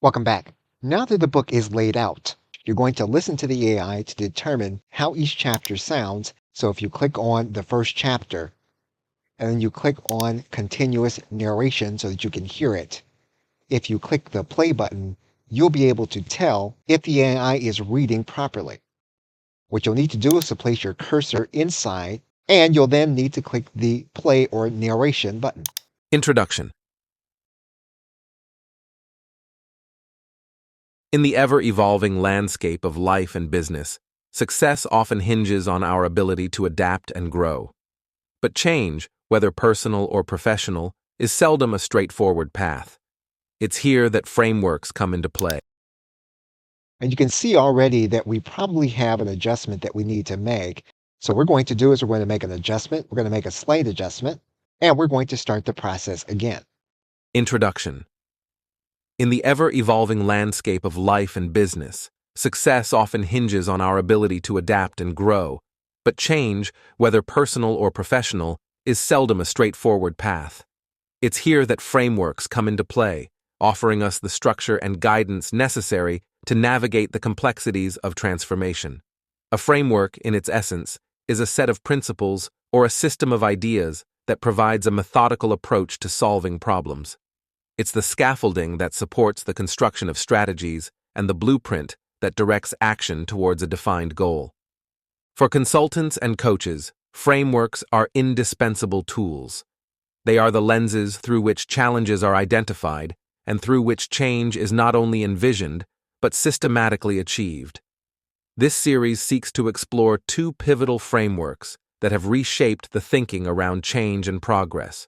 Welcome back. Now that the book is laid out, you're going to listen to the AI to determine how each chapter sounds. So if you click on the first chapter, and then you click on continuous narration so that you can hear it, if you click the play button, you'll be able to tell if the AI is reading properly. What you'll need to do is to place your cursor inside, and you'll then need to click the play or narration button. Introduction. In the ever-evolving landscape of life and business, success often hinges on our ability to adapt and grow. But change, whether personal or professional, is seldom a straightforward path. It's here that frameworks come into play. And you can see already that we probably have an adjustment that we need to make. So what we're going to do is we're going to make an adjustment. We're going to make a slight adjustment, and we're going to start the process again. Introduction. In the ever-evolving landscape of life and business, success often hinges on our ability to adapt and grow. But change, whether personal or professional, is seldom a straightforward path. It's here that frameworks come into play, offering us the structure and guidance necessary to navigate the complexities of transformation. A framework, in its essence, is a set of principles or a system of ideas that provides a methodical approach to solving problems. It's the scaffolding that supports the construction of strategies and the blueprint that directs action towards a defined goal. For consultants and coaches, frameworks are indispensable tools. They are the lenses through which challenges are identified and through which change is not only envisioned, but systematically achieved. This series seeks to explore two pivotal frameworks that have reshaped the thinking around change and progress.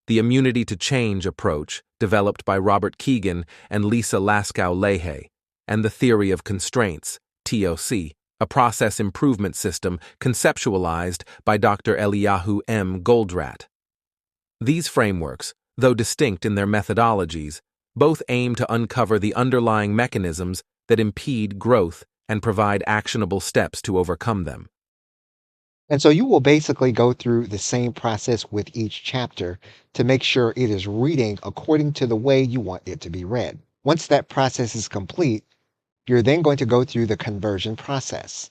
The immunity to change approach, developed by Robert Keegan and Lisa Laskow-Leahy, and the theory of constraints, TOC, a process improvement system conceptualized by Dr. Eliyahu M. Goldratt. These frameworks, though distinct in their methodologies, both aim to uncover the underlying mechanisms that impede growth and provide actionable steps to overcome them. And so you will basically go through the same process with each chapter to make sure it is reading according to the way you want it to be read. Once that process is complete, you're then going to go through the conversion process.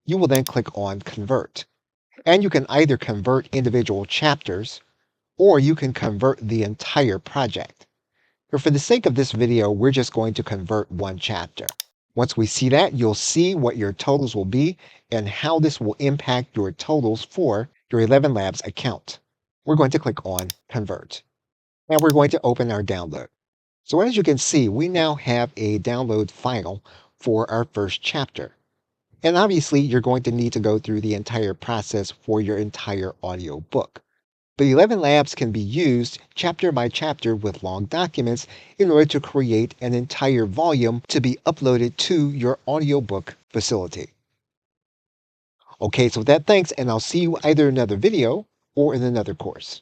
You will then click on Convert. And you can either convert individual chapters or you can convert the entire project. But for the sake of this video, we're just going to convert one chapter. Once we see that, you'll see what your totals will be and how this will impact your totals for your 11 Labs account. We're going to click on Convert. And we're going to open our download. So as you can see, we now have a download file for our first chapter. And obviously, you're going to need to go through the entire process for your entire audiobook. But 11 Labs can be used chapter by chapter with long documents in order to create an entire volume to be uploaded to your audiobook facility. Okay, so with that, thanks, and I'll see you either in another video or in another course.